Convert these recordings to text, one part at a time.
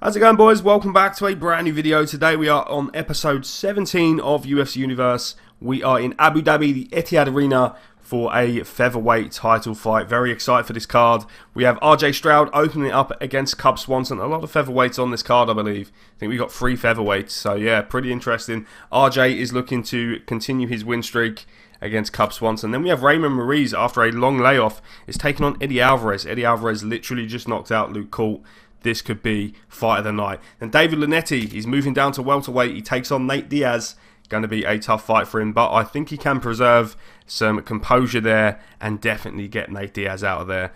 How's it going, boys? Welcome back to a brand new video. Today we are on episode 17 of UFC Universe. We are in Abu Dhabi, the Etihad Arena, for a featherweight title fight. Very excited for this card. We have RJ Stroud opening it up against Cub Swanson. A lot of featherweights on this card, I believe. I think we got 3 featherweights, so yeah, pretty interesting. RJ is looking to continue his win streak against Cub Swanson. Then we have Raymond Ruiz, after a long layoff, is taking on Eddie Alvarez. Eddie Alvarez literally just knocked out Luke Colt. This could be fight of the night. And David Lenetti, he's moving down to welterweight. He takes on Nate Diaz. Going to be a tough fight for him, but I think he can preserve some composure there and definitely get Nate Diaz out of there.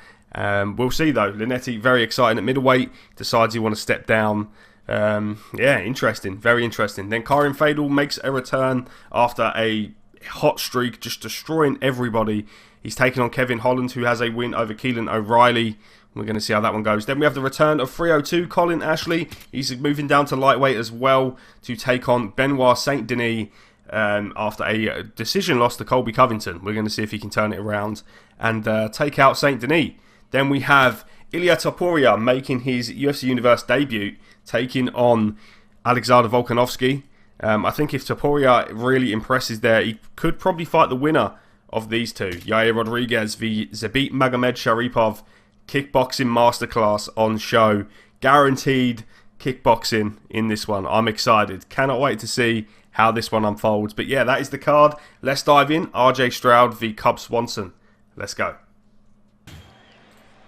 We'll see though. Lenetti, very exciting at middleweight, decides he wants to step down. Yeah, interesting, very interesting. Then Fadel makes a return after a hot streak, just destroying everybody. He's taking on Kevin Holland, who has a win over Keelan O'Reilly. We're going to see how that one goes. Then we have the return of 302, Colin Ashley. He's moving down to lightweight as well to take on Benoit Saint Denis after a decision loss to Colby Covington. We're going to see if he can turn it around and take out Saint Denis. Then we have Ilia Topuria making his UFC Universe debut, taking on Alexander Volkanovski. I think if Topuria really impresses there, he could probably fight the winner of these two. Yair Rodriguez v Zabit Magomedsharipov. Kickboxing masterclass on show. Guaranteed kickboxing in this one. I'm excited. Cannot wait to see how this one unfolds. But yeah, that is the card. Let's dive in. RJ Stroud v Cub Swanson. Let's go.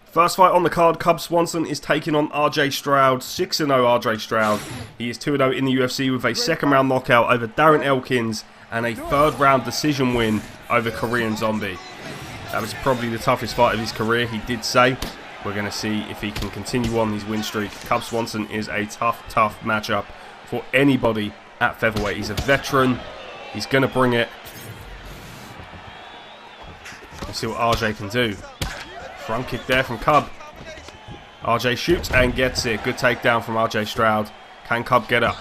First fight on the card, Cub Swanson is taking on RJ Stroud. 6-0 RJ Stroud. He is 2-0 in the UFC with a second round knockout over Darren Elkins and a third round decision win over Korean Zombie. That was probably the toughest fight of his career, he did say. We're going to see if he can continue on his win streak. Cub Swanson is a tough matchup for anybody at featherweight. He's a veteran. He's going to bring it. Let's see what RJ can do. Front kick there from Cub. RJ shoots and gets it. Good takedown from RJ Stroud. Can Cub get up?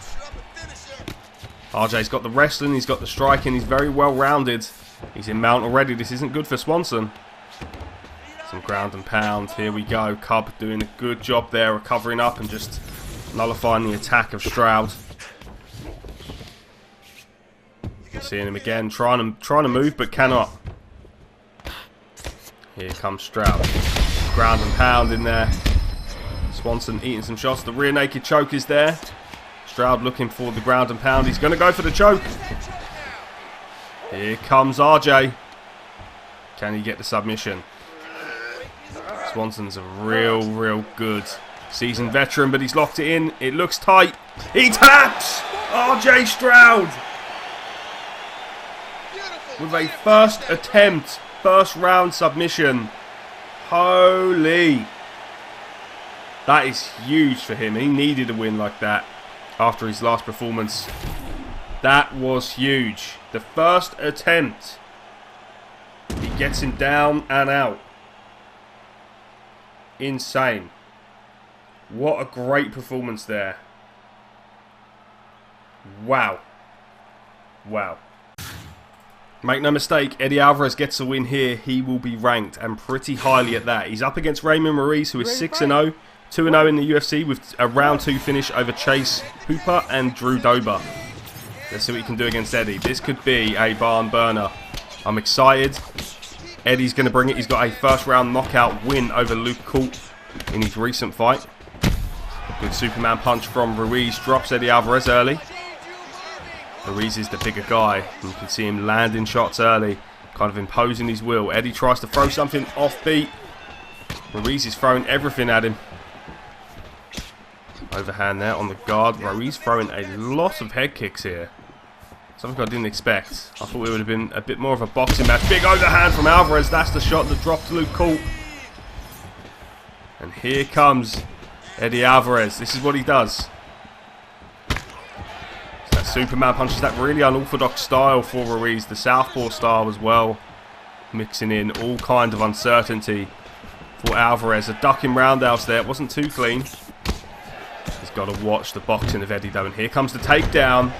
RJ's got the wrestling, he's got the striking, he's very well rounded. He's in mount already. This isn't good for Swanson. Some ground and pound. Here we go. Cub doing a good job there, recovering up and just nullifying the attack of Stroud. Seeing him again, trying to move but cannot. Here comes Stroud. Ground and pound in there. Swanson eating some shots. The rear naked choke is there. Stroud looking for the ground and pound. He's going to go for the choke. Here comes RJ. Can he get the submission? Swanson's a real good seasoned veteran, but he's locked it in. It looks tight. He taps RJ Stroud with a first attempt, first round submission. Holy. That is huge for him. He needed a win like that after his last performance. That was huge. The first attempt. He gets him down and out. Insane. What a great performance there. Wow. Wow. Make no mistake, Eddie Alvarez gets a win here. He will be ranked, and pretty highly at that. He's up against Raymond Ruiz, who is 6-0. 2-0 in the UFC with a round 2 finish over Chase Hooper and Drew Dober. Let's see what he can do against Eddie. This could be a barn burner. I'm excited. Eddie's going to bring it. He's got a first round knockout win over Luke Colt in his recent fight. A good Superman punch from Ruiz. Drops Eddie Alvarez early. Ruiz is the bigger guy. You can see him landing shots early. Kind of imposing his will. Eddie tries to throw something offbeat. Ruiz is throwing everything at him. Overhand there on the guard. Ruiz throwing a lot of head kicks here. Something I didn't expect. I thought it would have been a bit more of a boxing match. Big overhand from Alvarez. That's the shot that dropped Luke Colt. And here comes Eddie Alvarez. This is what he does. It's that Superman punch. Is that really unorthodox style for Ruiz. The southpaw style as well. Mixing in all kind of uncertainty for Alvarez. A ducking roundhouse there. It wasn't too clean. He's got to watch the boxing of Eddie though. And here comes the takedown.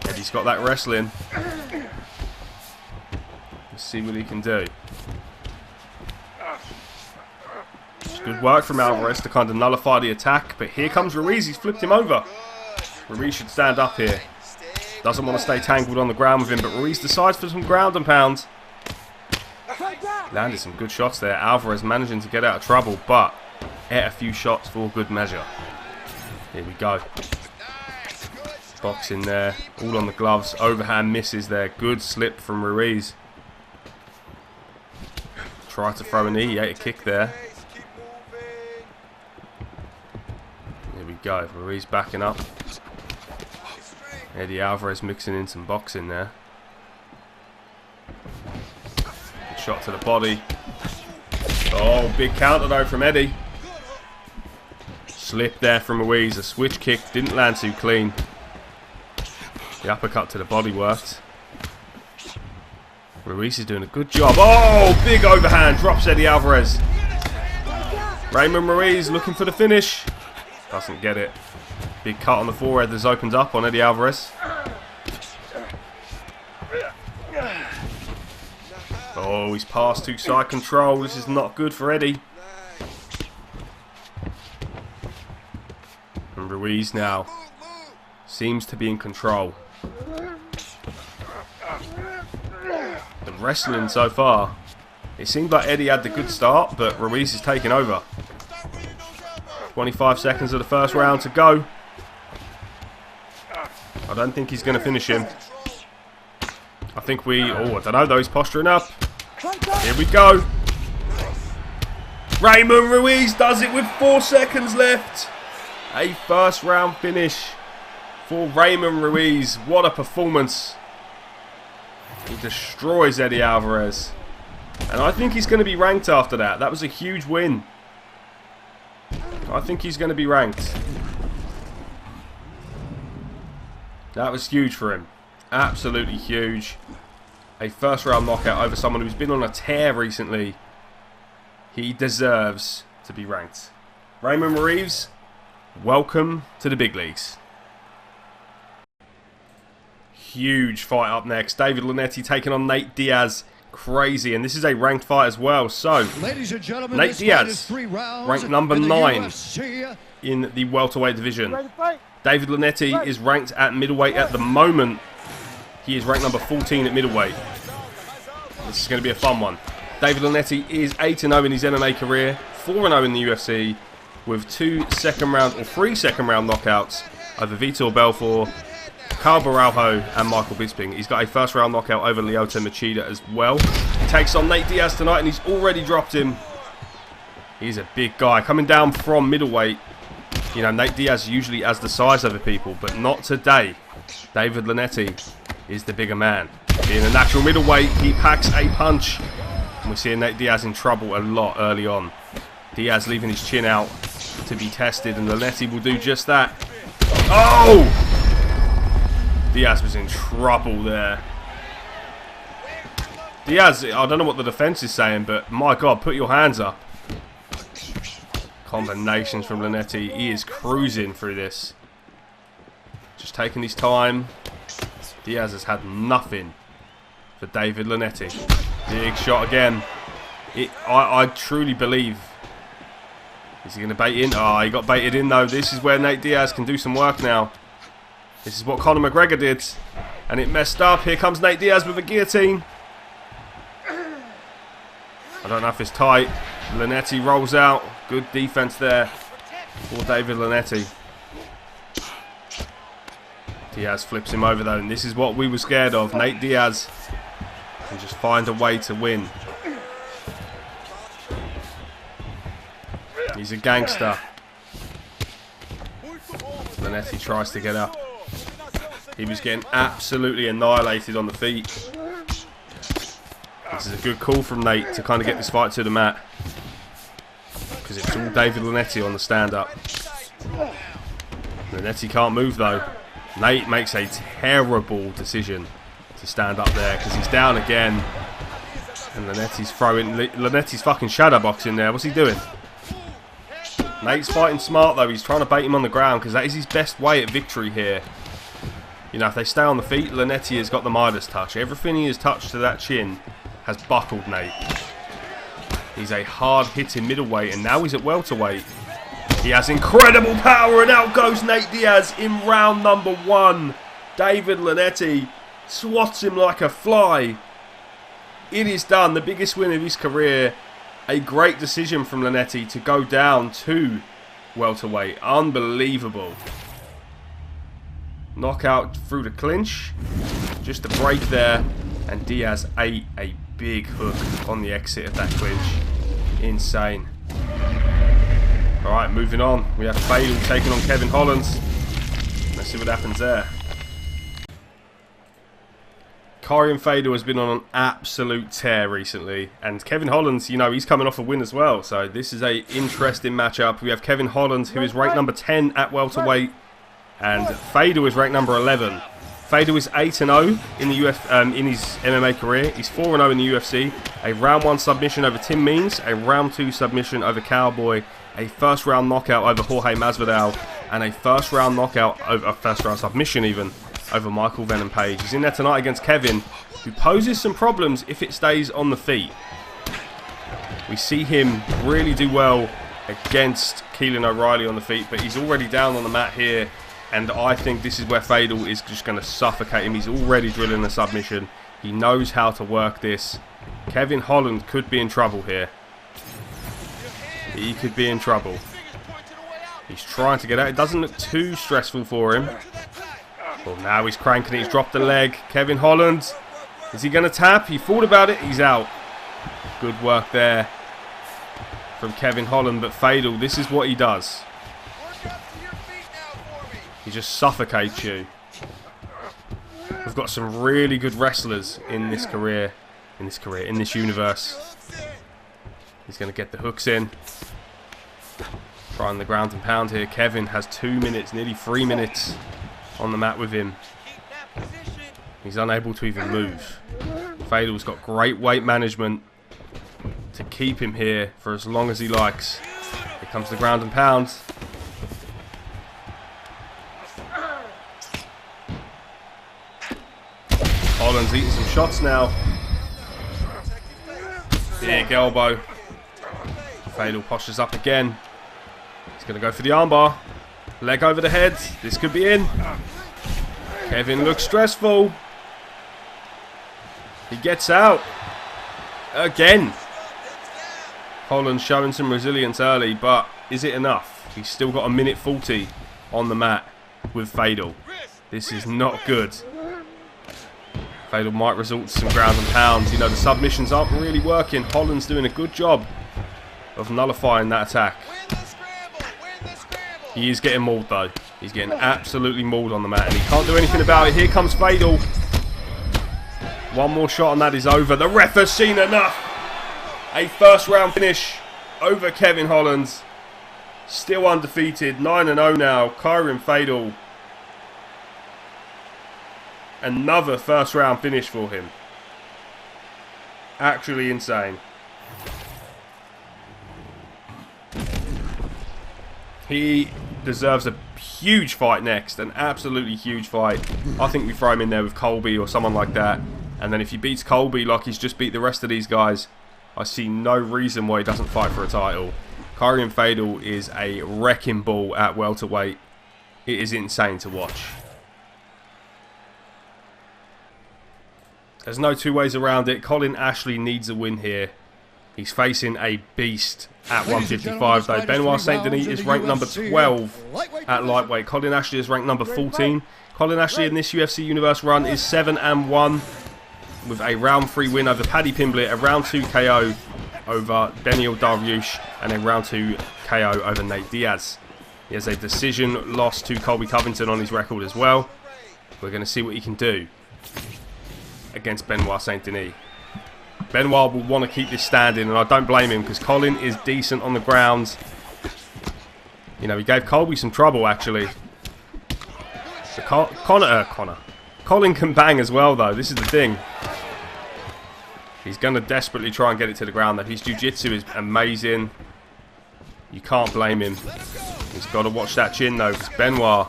Eddie's got that wrestling. Let's see what he can do. Good work from Alvarez to kind of nullify the attack. But here comes Ruiz. He's flipped him over. Ruiz should stand up here. Doesn't want to stay tangled on the ground with him. But Ruiz decides for some ground and pound. Landed some good shots there. Alvarez managing to get out of trouble. But ate a few shots for good measure. Here we go. Boxing there. All on the gloves. Overhand misses there. Good slip from Ruiz. Try to throw a knee. He ate a kick there. Here we go. Ruiz backing up. Eddie Alvarez mixing in some boxing there. Good shot to the body. Oh, big counter though from Eddie. Slip there from Ruiz. A switch kick. Didn't land too clean. The uppercut to the body worked. Ruiz is doing a good job. Oh, big overhand. Drops Eddie Alvarez. Raymond Ruiz looking for the finish. Doesn't get it. Big cut on the forehead that's opened up on Eddie Alvarez. Oh, he's passed to side control. This is not good for Eddie. And Ruiz now seems to be in control. The wrestling so far, it seemed like Eddie had the good start, but Ruiz is taking over. 25 seconds of the first round to go. I don't think he's going to finish him. I think I don't know though, he's posturing up. Here we go. Raymond Ruiz does it with 4 seconds left. A first round finish for Raymond Ruiz. What a performance. He destroys Eddie Alvarez. And I think he's going to be ranked after that. That was a huge win. I think he's going to be ranked. That was huge for him. Absolutely huge. A first round knockout over someone who's been on a tear recently. He deserves to be ranked. Raymond Ruiz, welcome to the big leagues. Huge fight up next. David Lenetti taking on Nate Diaz. Crazy. And this is a ranked fight as well. So, ladies and gentlemen, Nate Diaz, ranked number 9 in the welterweight division. David Lenetti is ranked at middleweight at the moment. He is ranked number 14 at middleweight. This is going to be a fun one. David Lenetti is 8-0 in his MMA career, 4-0 in the UFC, with 3 second round knockouts over Vitor Belfort, Carl Baralho and Michael Bisping. He's got a first round knockout over Lyoto Machida as well. He takes on Nate Diaz tonight and he's already dropped him. He's a big guy. Coming down from middleweight. You know, Nate Diaz usually has the size over people, but not today. David Lenetti is the bigger man. Being a natural middleweight, he packs a punch. And we're seeing Nate Diaz in trouble a lot early on. Diaz leaving his chin out to be tested, and Lenetti will do just that. Oh! Diaz was in trouble there. Diaz, I don't know what the defense is saying, but my God, put your hands up. Combinations from Lenetti. He is cruising through this. Just taking his time. Diaz has had nothing for David Lenetti. Big shot again. I truly believe. Is he going to bait in? Oh, he got baited in though. This is where Nate Diaz can do some work now. This is what Conor McGregor did. And it messed up. Here comes Nate Diaz with a guillotine. I don't know if it's tight. Lenetti rolls out. Good defense there for David Lenetti. Diaz flips him over though. And this is what we were scared of. Nate Diaz can just find a way to win. He's a gangster. Lenetti tries to get up. He was getting absolutely annihilated on the feet. This is a good call from Nate to kind of get this fight to the mat. Because it's all David Lenetti on the stand-up. Lenetti can't move though. Nate makes a terrible decision to stand up there because he's down again. And Lenetti's fucking shadow boxing there. What's he doing? Nate's fighting smart though. He's trying to bait him on the ground because that is his best way at victory here. You know, if they stay on the feet, Lenetti has got the Midas touch. Everything he has touched to that chin has buckled Nate. He's a hard-hitting middleweight, and now he's at welterweight. He has incredible power, and out goes Nate Diaz in round number 1. David Lenetti swats him like a fly. It is done. The biggest win of his career. A great decision from Lenetti to go down to welterweight. Unbelievable. Knockout through the clinch. Just a break there. And Diaz ate a big hook on the exit of that clinch. Insane. Alright, moving on. We have Fadel taking on Kevin Holland. Let's see what happens there. Kari and Fadel has been on an absolute tear recently. And Kevin Holland, you know, he's coming off a win as well. So this is an interesting matchup. We have Kevin Holland, who is ranked number 10 at welterweight. And Fadel is ranked number 11. Fadel is 8-0 in the in his MMA career. He's 4-0 in the UFC. A round 1 submission over Tim Means. A round 2 submission over Cowboy. A first round knockout over Jorge Masvidal. And a first round knockout over a first round submission even over Michael Venom Page. He's in there tonight against Kevin, who poses some problems if it stays on the feet. We see him really do well against Keelan O'Reilly on the feet, but he's already down on the mat here. And I think this is where Fadel is just going to suffocate him. He's already drilling a submission. He knows how to work this. Kevin Holland could be in trouble here. He could be in trouble. He's trying to get out. It doesn't look too stressful for him. Well, now he's cranking it. He's dropped the leg. Kevin Holland. Is he going to tap? He thought about it. He's out. Good work there from Kevin Holland. But Fadel, this is what he does. He just suffocates you. We've got some really good wrestlers in this career. In this universe. He's going to get the hooks in. Trying the ground and pound here. Kevin has 2 minutes, nearly 3 minutes on the mat with him. He's unable to even move. Fadel's got great weight management to keep him here for as long as he likes. Here comes the ground and pound. Holland's eating some shots now. Big elbow. Fadel postures up again. He's going to go for the armbar. Leg over the head. This could be in. Kevin looks stressful. He gets out. Again. Holland showing some resilience early, but is it enough? He's still got 1:40 on the mat with Fadel. This is not good. Fadel might resort to some ground and pounds. You know, the submissions aren't really working. Holland's doing a good job of nullifying that attack. He is getting mauled though. He's getting absolutely mauled on the mat and he can't do anything about it. Here comes Fadel. One more shot and that is over. The ref has seen enough. A first round finish over Kevin Holland. Still undefeated. 9-0 now. Kyron Fadel. Another first round finish for him. Actually insane. He deserves a huge fight next. An absolutely huge fight. I think we throw him in there with Colby or someone like that. And then if he beats Colby like he's just beat the rest of these guys, I see no reason why he doesn't fight for a title. Kyron Fadel is a wrecking ball at welterweight. It is insane to watch. There's no two ways around it. Colin Ashley needs a win here. He's facing a beast at 155 though. Benoit Saint Denis is ranked number 12 at lightweight. Colin Ashley is ranked number 14. Colin Ashley in this UFC Universe run is 7-1 with a round 3 win over Paddy Pimblett, a round 2 KO over Daniel Dariush, and a round 2 KO over Nate Diaz. He has a decision loss to Colby Covington on his record as well. We're going to see what he can do against Benoit Saint Denis. Benoit will want to keep this standing, and I don't blame him because Colin is decent on the ground. You know, he gave Colby some trouble actually. So Colin can bang as well though. This is the thing. He's going to desperately try and get it to the ground though. His jiu-jitsu is amazing. You can't blame him. He's got to watch that chin though, because Benoit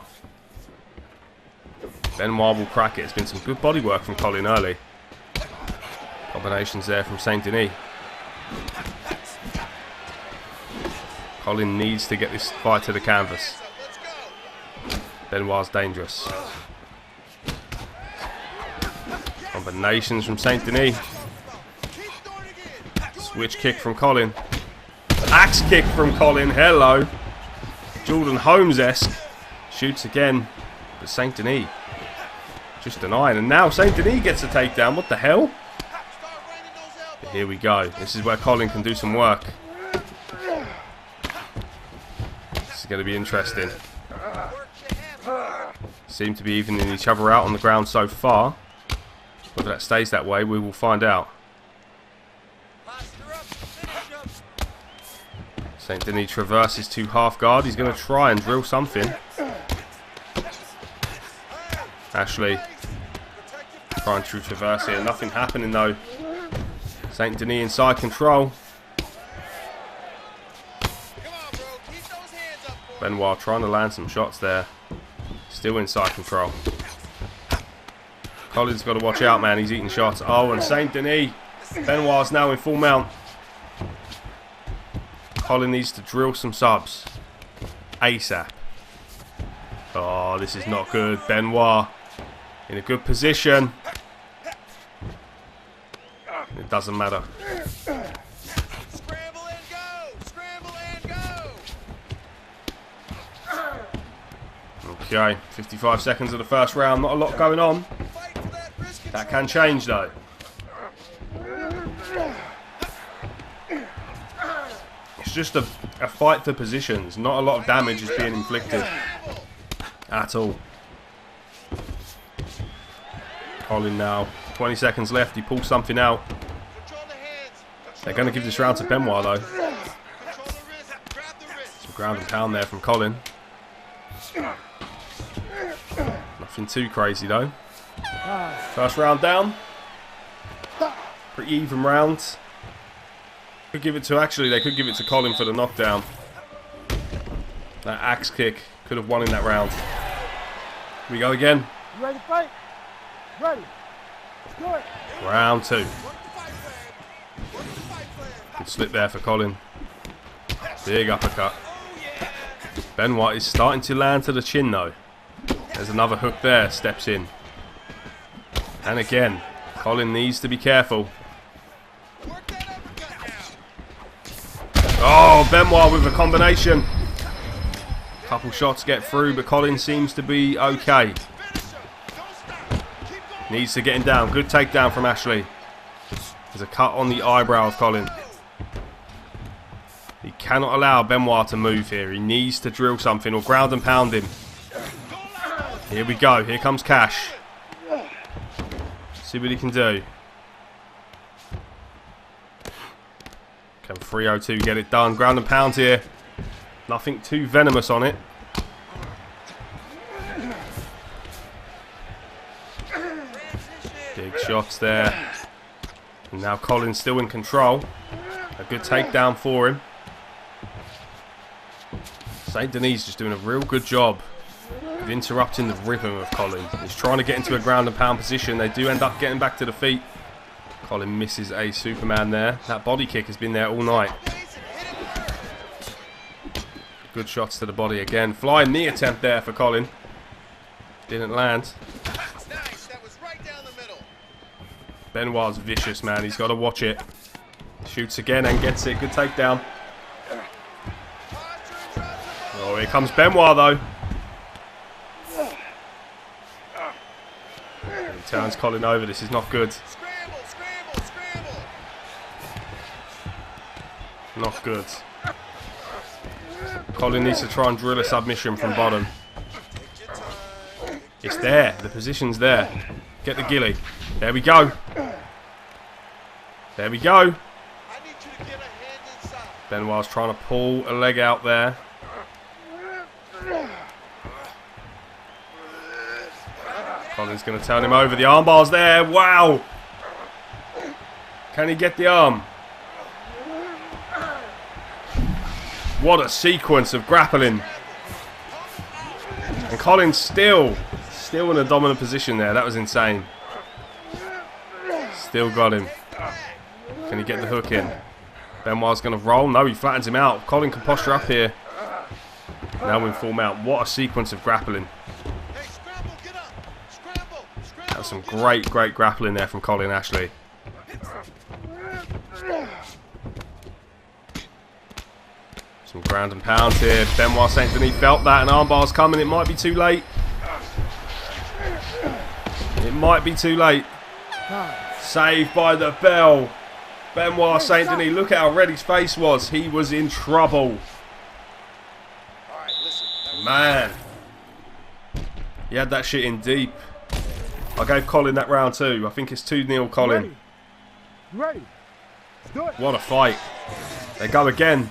will crack it. It's been some good body work from Colin early. Combinations there from Saint Denis. Colin needs to get this fight to the canvas. Benoit's dangerous. Combinations from Saint Denis. Switch kick from Colin. Axe kick from Colin. Hello. Jordan Holmes-esque. Shoots again. But Saint Denis just denying. And now Saint Denis gets a takedown. What the hell? But here we go. This is where Colin can do some work. This is going to be interesting. Seem to be evening each other out on the ground so far. Whether that stays that way, we will find out. Saint Denis traverses to half guard. He's going to try and drill something. Ashley trying to traverse here. Nothing happening though. Saint Denis inside control. Benoit trying to land some shots there. Still inside control. Colin's got to watch out, man. He's eating shots. Oh, and Saint Denis. Benoit's now in full mount. Colin needs to drill some subs. ASAP. Oh, this is not good. Benoit in a good position. It doesn't matter. Scramble and go! Scramble and go! Okay, 55 seconds of the first round. Not a lot going on. That can change though. It's just a fight for positions. Not a lot of damage is being inflicted at all. Colin now. 20 seconds left. He pulls something out. They're going to give this round to Benoit though. Some ground and pound there from Colin. Nothing too crazy though. First round down. Pretty even round. Could give it to, actually they could give it to Colin for the knockdown. That axe kick could have won in that round. Here we go again. You ready to fight? Ready. Let's do it. Round two. Good slip there for Colin. Big uppercut. Benoit is starting to land to the chin though. There's another hook there. Steps in. And again, Colin needs to be careful. Oh, Benoit with a combination. Couple shots get through, but Colin seems to be okay. Needs to get him down. Good takedown from Ashley. There's a cut on the eyebrow of Colin. He cannot allow Benoit to move here. He needs to drill something or ground and pound him. Here we go. Here comes Cash. See what he can do. Can 302 get it done? Ground and pound here. Nothing too venomous on it. Big shots there. And now Colin's still in control. A good takedown for him. Saint Denis just doing a real good job of interrupting the rhythm of Colin. He's trying to get into a ground and pound position. They do end up getting back to the feet. Colin misses a Superman there. That body kick has been there all night. Good shots to the body again. Flying knee attempt there for Colin. Didn't land. Benoit's vicious, man. He's got to watch it. Shoots again and gets it. Good takedown. Oh, here comes Benoit though. He turns Colin over. This is not good. Not good. Colin needs to try and drill a submission from bottom. It's there. The position's there. Get the ghillie. There we go. There we go. Benoit's trying to pull a leg out there. Colin's going to turn him over. The armbar's there. Wow. Can he get the arm? What a sequence of grappling. And Colin's still in a dominant position there. That was insane. Still got him. Can he get the hook in? Benoit's going to roll. No, he flattens him out. Colin can posture up here. Now in full mount. What a sequence of grappling. Hey, scramble, get up. Scramble, scramble. That's some great grappling there from Colin Ashley. Some ground and pound here. Benoit Saint Denis felt that, and armbar's coming. It might be too late. It might be too late. Saved by the bell. Benoit Saint Denis. Look at how red his face was. He was in trouble. All right, listen. Man. He had that shit in deep. I gave Colin that round too. I think it's 2-0 Colin. Ready. Let's do it. What a fight. They go again.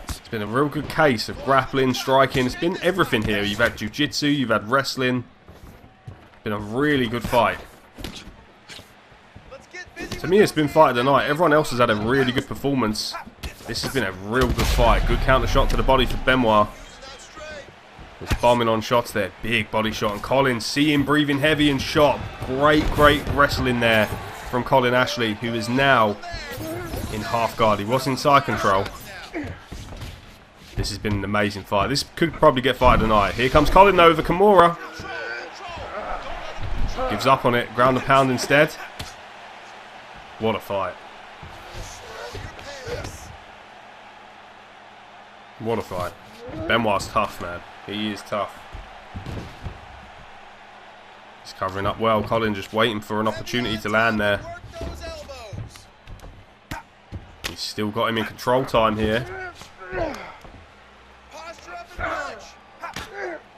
It's been a real good case of grappling, striking. It's been everything here. You've had jiu-jitsu, you've had wrestling. Been a really good fight. Let's get busy. To me, it's been fight of the night. Everyone else has had a really good performance. This has been a real good fight. Good counter shot to the body for Benoit. Just bombing on shots there. Big body shot. And Colin, see him breathing heavy and shot. Great wrestling there from Colin Ashley, who is now in half guard. He was in side control. This has been an amazing fight. This could probably get fight of the night. Here comes Colin though with a Kimura. Gives up on it. Ground and pound instead. What a fight. What a fight. Benoit's tough, man. He is tough. He's covering up well. Colin just waiting for an opportunity to land there. He's still got him in control time here.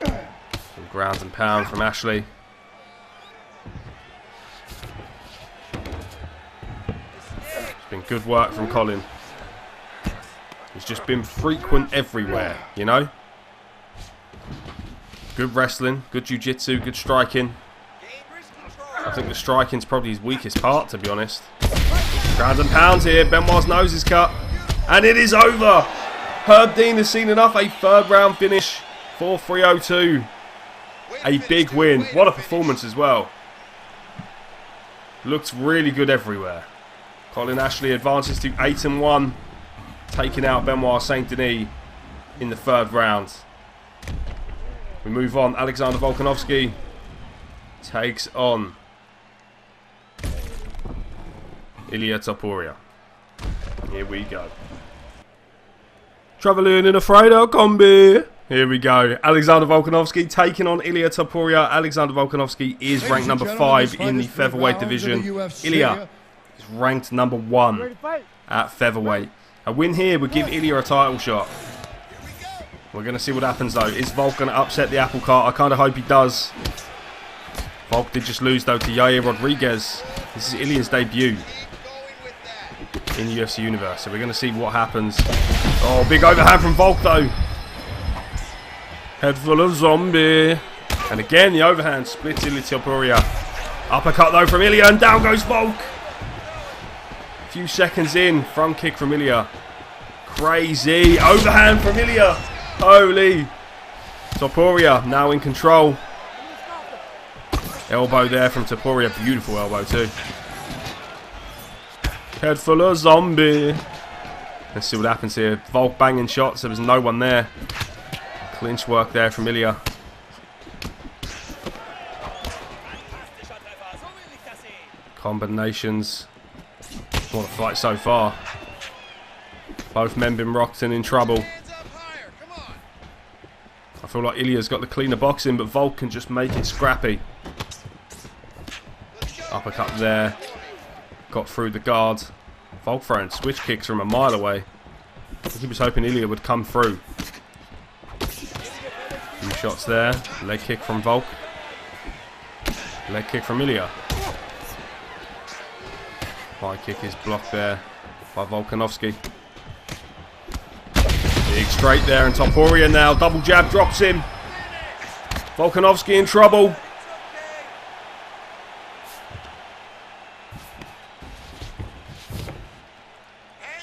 Some ground and pound from Ashley. It's been good work from Colin. He's just been frequent everywhere, you know? Good wrestling, good jiu-jitsu, good striking. I think the striking's probably his weakest part, to be honest. Ground and pounds here. Benoit's nose is cut. And it is over. Herb Dean has seen enough. A third round finish for 302. A big win. What a performance as well. Looks really good everywhere. Colin Ashley advances to 8-1. Taking out Benoit Saint Denis in the third round. We move on. Alexander Volkanovski takes on Ilia Topuria. Here we go. Travelling in a Friday combi. Here we go. Alexander Volkanovski taking on Ilia Topuria. Alexander Volkanovski is ranked number 5 in the featherweight division. Ilia is ranked number 1 at featherweight. A win here would give Ilia a title shot. We're going to see what happens though. Is Volk going to upset the apple cart? I kind of hope he does. Volk did just lose though to Yair Rodriguez. This is Ilia's debut in the UFC universe. So we're going to see what happens. Oh, big overhand from Volk though. Head full of zombie. And again the overhand splits Ilia Topuria. Uppercut though from Ilia and down goes Volk. A few seconds in. Front kick from Ilia. Crazy. Overhand from Ilia. Holy. Topuria now in control. Elbow there from Topuria. Beautiful elbow too. Head full of zombie. Let's see what happens here. Volk banging shots. There was no one there. Clinch work there from Ilia. Combinations. What a fight so far. Both men been rocked and in trouble. I feel like Ilia's got the cleaner boxing, but Volk can just make it scrappy. Uppercut there. Got through the guard. Volk throwing switch kicks from a mile away. I think he was hoping Ilia would come through. Few shots there. Leg kick from Volk. Leg kick from Ilia. High kick is blocked there by Volkanovski. Big straight there, and Topuria now. Double jab drops him. Volkanovski in trouble.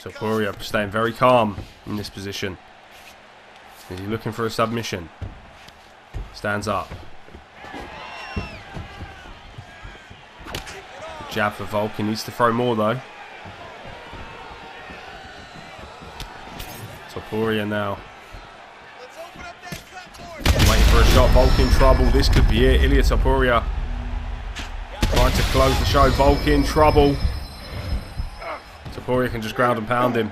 Topuria staying very calm in this position. Is he looking for a submission? Stands up. jab for Volk. He needs to throw more though. Topuria now. Waiting for a shot. Volk in trouble. This could be it. Ilia Topuria trying to close the show. Volk in trouble. Topuria can just ground and pound him.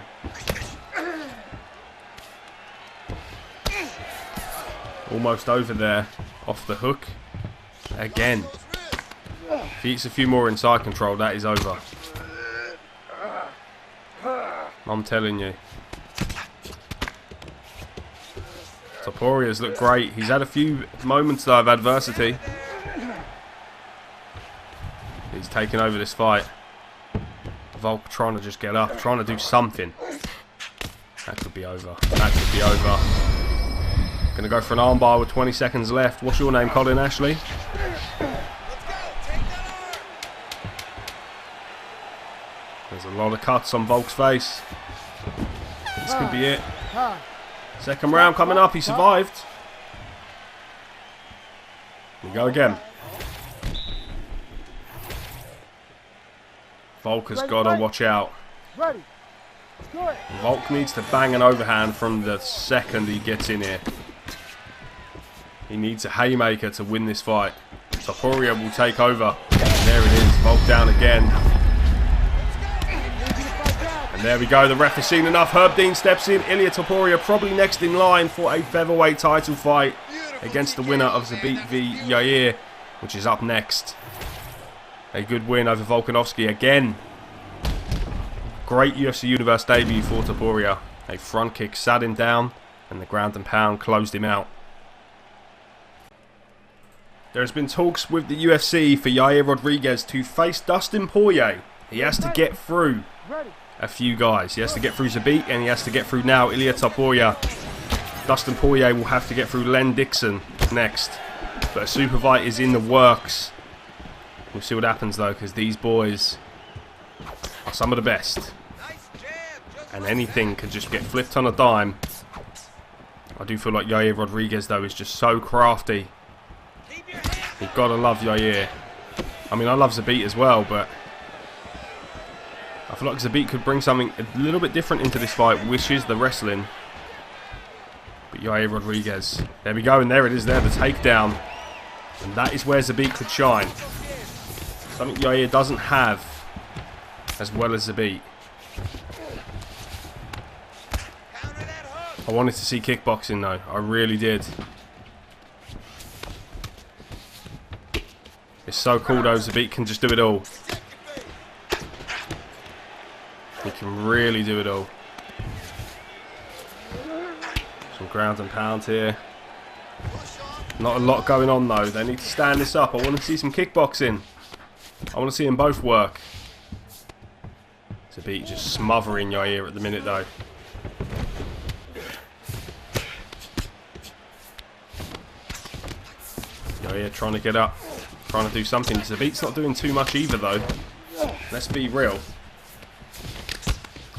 Almost over there. Off the hook. Again. If he eats a few more inside control, that is over. I'm telling you. Topuria's looked great. He's had a few moments though of adversity. He's taken over this fight. Volk trying to just get up, trying to do something. That could be over. That could be over. Gonna go for an armbar with 20 seconds left. What's your name, Colin Ashley? There's a lot of cuts on Volk's face. This could be it. Second round coming up. He survived. We go again. Volk has got to watch out. Volk needs to bang an overhand from the second he gets in here. He needs a haymaker to win this fight. Topuria will take over. And there it is. Volk down again. And there we go. The ref has seen enough. Herb Dean steps in. Ilia Topuria probably next in line for a featherweight title fight against the winner of Zabit v Yair, which is up next. A good win over Volkanovski again. Great UFC Universe debut for Topuria. A front kick sat him down and the ground and pound closed him out. There has been talks with the UFC for Yair Rodriguez to face Dustin Poirier. He has to get through a few guys. He has to get through Zabit and he has to get through now Ilia Topuria. Dustin Poirier will have to get through Len Dixon next. But a super fight is in the works. We'll see what happens though, because these boys are some of the best. And anything can just get flipped on a dime. I do feel like Yair Rodriguez though is just so crafty. You've got to love Yair. I mean, I love Zabit as well, but I feel like Zabit could bring something a little bit different into this fight, which is the wrestling. But Yair Rodriguez, there we go, and there it is there, the takedown. And that is where Zabit could shine. Something Yair doesn't have as well as Zabit. I wanted to see kickboxing though, I really did. It's so cool though, Zabit can just do it all. He can really do it all. Some ground and pound here. Not a lot going on though, they need to stand this up. I want to see some kickboxing. I want to see them both work. Zabit just smothering Yair at the minute though. Yair trying to get up, trying to do something. Zabit's not doing too much either though. Let's be real.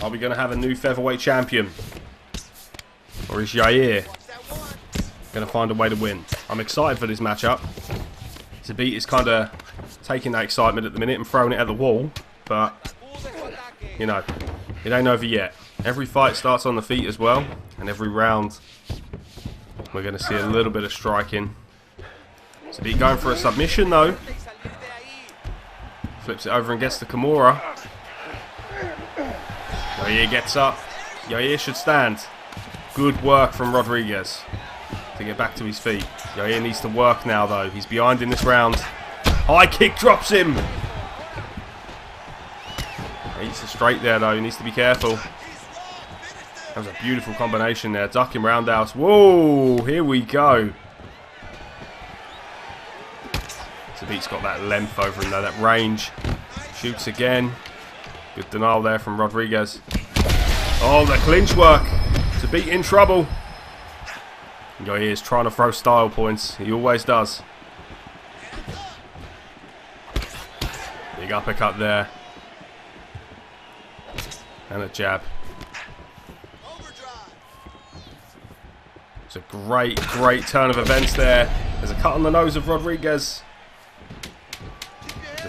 Are we going to have a new featherweight champion? Or is Yair going to find a way to win? I'm excited for this matchup. Zabit is kind of taking that excitement at the minute and throwing it at the wall. But, you know, it ain't over yet. Every fight starts on the feet as well. And every round, we're going to see a little bit of striking. Zabit going for a submission though. Flips it over and gets the Kimura. Yair gets up. Yair should stand. Good work from Rodriguez to get back to his feet. Yair needs to work now though. He's behind in this round. High kick drops him. Eats a straight there though. He needs to be careful. That was a beautiful combination there. Ducking roundhouse. Whoa, here we go. Zabit's got that length over him though, that range. Shoots again. Good denial there from Rodriguez. Oh, the clinch work. Zabit in trouble. Yair's trying to throw style points. He always does. Big uppercut there. And a jab. It's a great, great turn of events there. There's a cut on the nose of Rodriguez.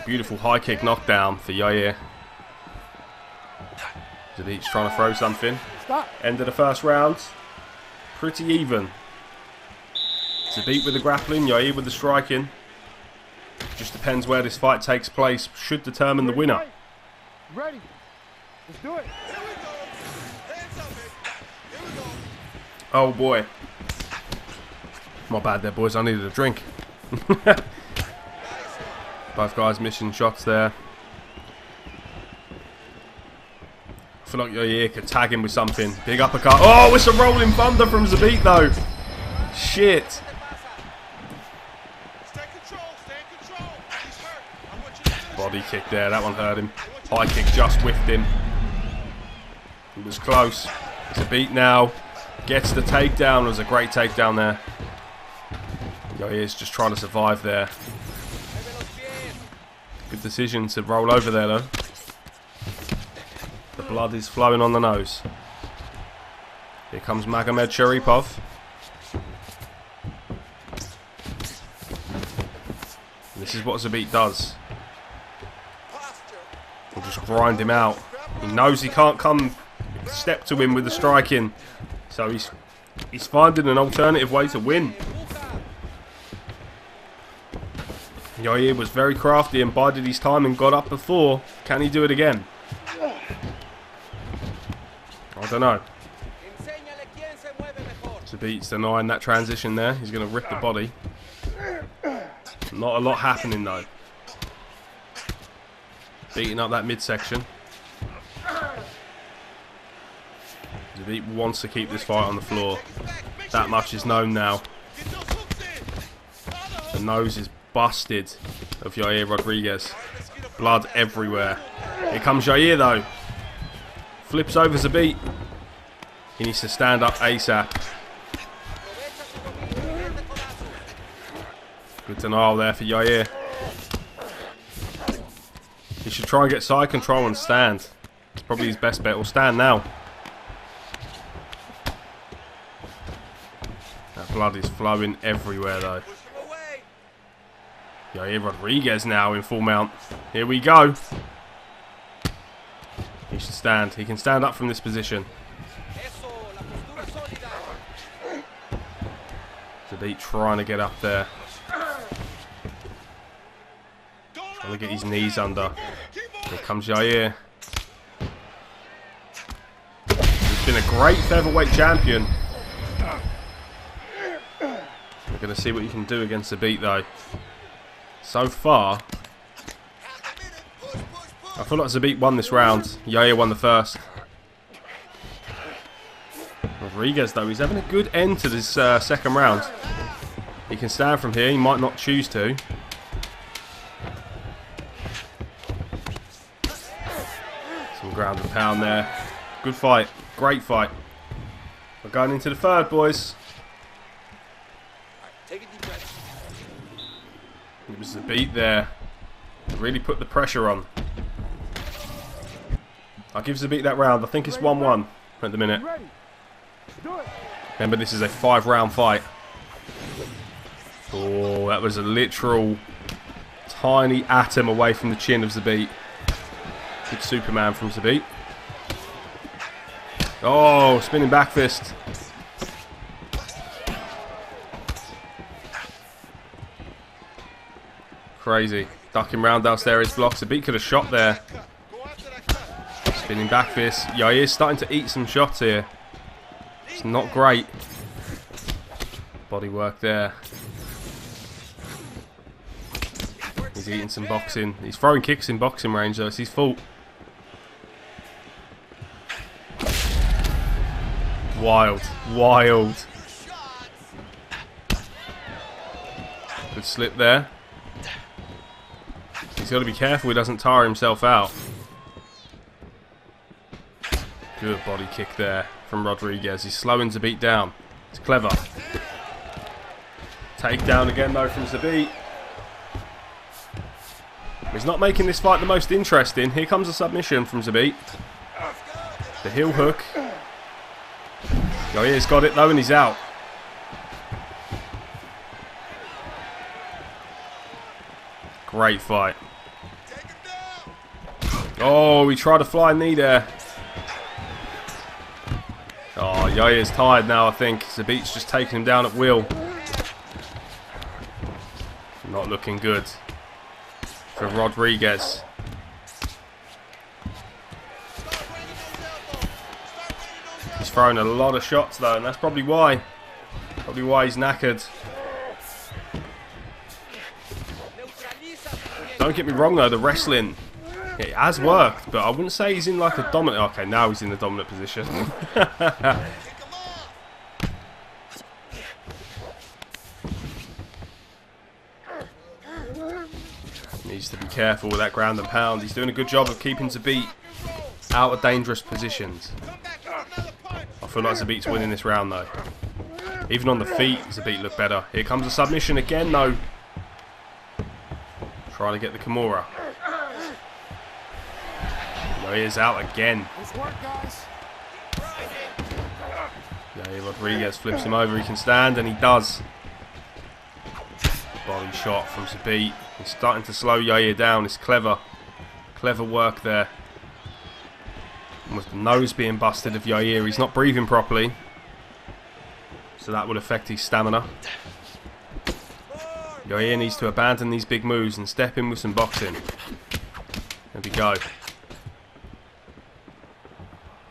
a beautiful high kick knockdown for Yair. Zabit's trying to throw something. Stop. End of the first round. Pretty even. Zabit with the grappling, Yair with the striking. Just depends where this fight takes place. Should determine the winner. Ready. Let's do it. Here we go. Hands up, man. Here we go. Oh boy. My bad there, boys. I needed a drink. Both guys missing shots there. I feel like Yair could tag him with something. Big uppercut. Oh, it's a rolling thunder from Zabit though. Shit. Stay control. Stay in control. He's hurt. I want you to finish Body him. kick there. That one hurt him. High kick just whiffed him. It was close. Zabit now gets the takedown. It was a great takedown there. Yair's just trying to survive there. Good decision to roll over there though. The blood is flowing on the nose. Here comes Magomedsharipov. This is what Zabit does. He'll just grind him out. He knows he can't come step to him with the striking. So he's finding an alternative way to win. Yair was very crafty and bided his time and got up before. Can he do it again? I don't know. Zabit's denying that transition there. He's going to rip the body. Not a lot happening though. Beating up that midsection. Zabit wants to keep this fight on the floor. That much is known now. The nose is busted of Yair Rodriguez. Blood everywhere. Here comes Yair though. Flips over Zabit. He needs to stand up ASAP. Good denial there for Yair. He should try and get side control and stand. It's probably his best bet. Will stand now. That blood is flowing everywhere though. Yair Rodriguez now in full mount. Here we go. He should stand. He can stand up from this position. Zabit trying to get up there. Trying to get his knees under. Here comes Yair. He's been a great featherweight champion. We're going to see what he can do against Zabit though. So far, I feel like Zabit won this round. Yair won the first. Rodriguez though, he's having a good end to this second round. He can stand from here. He might not choose to. Some ground and pound there. Good fight. Great fight. We're going into the third, boys. It was Zabit there. Really put the pressure on. I'll give Zabit that round. I think it's 1-1 at the minute. Remember, this is a 5-round fight. Oh, that was a literal tiny atom away from the chin of Zabit. Good Superman from Zabit. Oh, spinning back fist. Crazy. Ducking roundhouse there. His blocks. Zabit could have shot there. Spinning back fist. Yair's starting to eat some shots here. It's not great. Body work there. He's eating some boxing. He's throwing kicks in boxing range though. It's his fault. Wild. Wild. Good slip there. He's got to be careful he doesn't tire himself out. Good body kick there from Rodriguez. He's slowing Zabit down. It's clever. Takedown again though from Zabit. He's not making this fight the most interesting. Here comes a submission from Zabit. The heel hook. Yair's got it though and he's out. Great fight. Oh, he tried a flying knee there. Oh, Yair's tired now, I think. Zabit's just taking him down at will. Not looking good for Rodriguez. He's throwing a lot of shots though, and that's probably why. Probably why he's knackered. Don't get me wrong though, the wrestling, it has worked, but I wouldn't say he's in like a dominant... Okay, now he's in the dominant position. Needs to be careful with that ground and pound. He's doing a good job of keeping Zabit out of dangerous positions. I feel like Zabit's winning this round though. Even on the feet, Zabit looked better. Here comes a submission again though. Trying to get the Kimura. Yair's out again. Yair Rodriguez flips him over. He can stand, and he does. Body shot from Zabit. He's starting to slow Yair down. It's clever. Clever work there. And with the nose being busted of Yair, he's not breathing properly. So that will affect his stamina. Yair needs to abandon these big moves and step in with some boxing. There we go.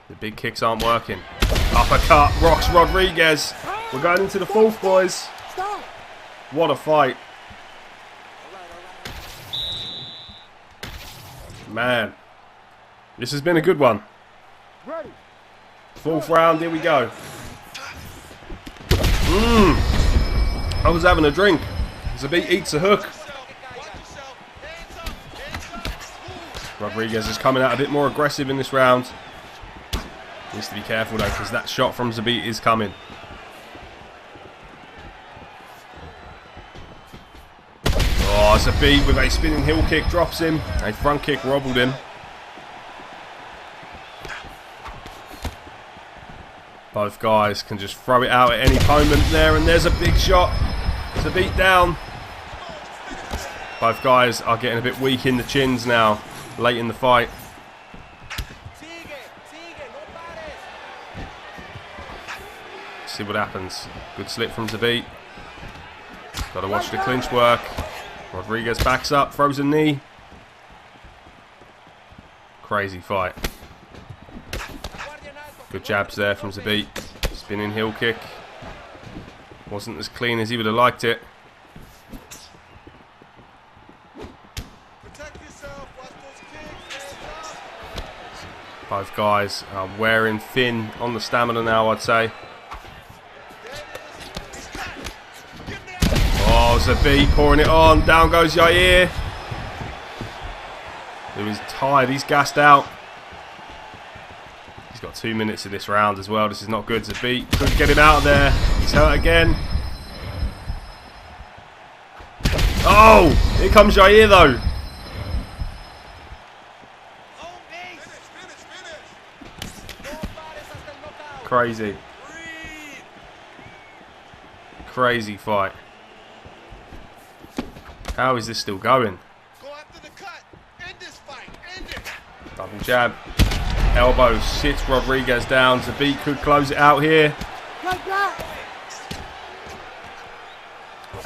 The big kicks aren't working. Uppercut rocks Rodriguez. We're going into the fourth, boys. What a fight. Man. This has been a good one. Fourth round, here we go. I was having a drink. Zabit eats a hook. Rodriguez is coming out a bit more aggressive in this round. Needs to be careful though, because that shot from Zabit is coming. Oh, Zabit with a spinning heel kick drops him. A front kick wobbled him. Both guys can just throw it out at any moment there, and there's a big shot. Zabit down. Both guys are getting a bit weak in the chins now, late in the fight. See what happens. Good slip from Zabit. Got to watch the clinch work. Rodriguez backs up, throws a knee. Crazy fight. Good jabs there from Zabit. Spinning heel kick. Wasn't as clean as he would have liked it. Both guys are wearing thin on the stamina now, I'd say. Oh, Zabit pouring it on. Down goes Yair. He was tired. He's gassed out. He's got 2 minutes of this round as well. This is not good. Zabit couldn't get him out of there. He's hurt again. Oh! Here comes Yair though. Crazy. Crazy fight. How is this still going? Double jab. Elbow sits Rodriguez down. Zabit could close it out here.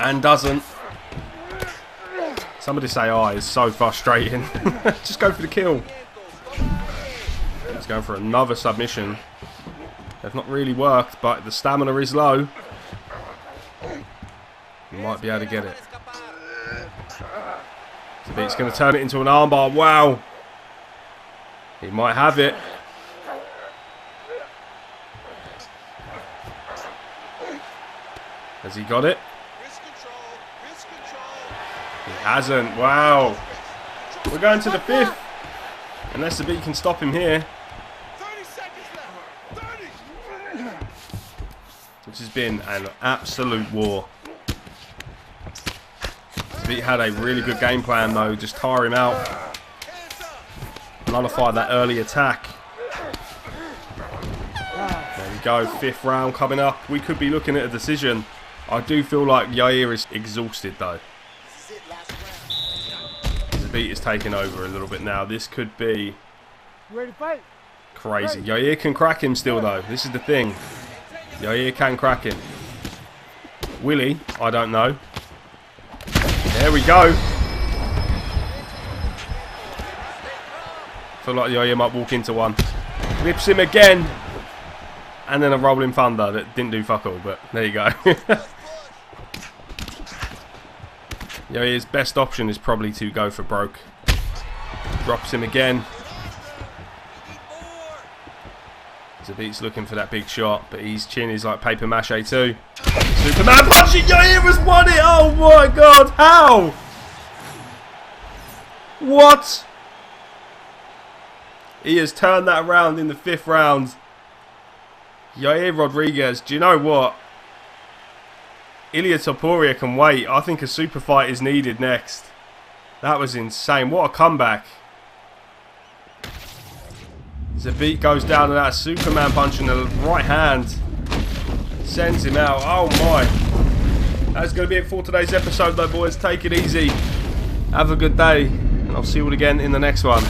And doesn't. Some of this AI is so frustrating. Just go for the kill. He's going for another submission. They've not really worked, but the stamina is low. He might be able to get it. Zabit's going to turn it into an armbar. Wow. He might have it. Has he got it? He hasn't. Wow. We're going to the fifth. Unless Zabit can stop him here. Which has been an absolute war. Zabit had a really good game plan though. Just tire him out. Nullify that early attack. There we go. Fifth round coming up. We could be looking at a decision. I do feel like Yair is exhausted though. Zabit is taking over a little bit now. This could be You ready to fight? crazy. Yair can crack him still, though. This is the thing. Yair can crack him. Willie, I don't know. There we go. Feel like Yair might walk into one. Rips him again. And then a rolling thunder that didn't do fuck all, but there you go. Yair's best option is probably to go for broke. Drops him again. Zabit's looking for that big shot, but his chin is like paper mache too. Superman punching! Yair has won it! Oh my god, how? What? He has turned that around in the 5th round. Yair Rodriguez, do you know what? Ilia Topuria can wait. I think a super fight is needed next. That was insane. What a comeback. Zabit goes down to that Superman punch in the right hand. Sends him out. Oh my. That's going to be it for today's episode though, boys. Take it easy. Have a good day. And I'll see you all again in the next one.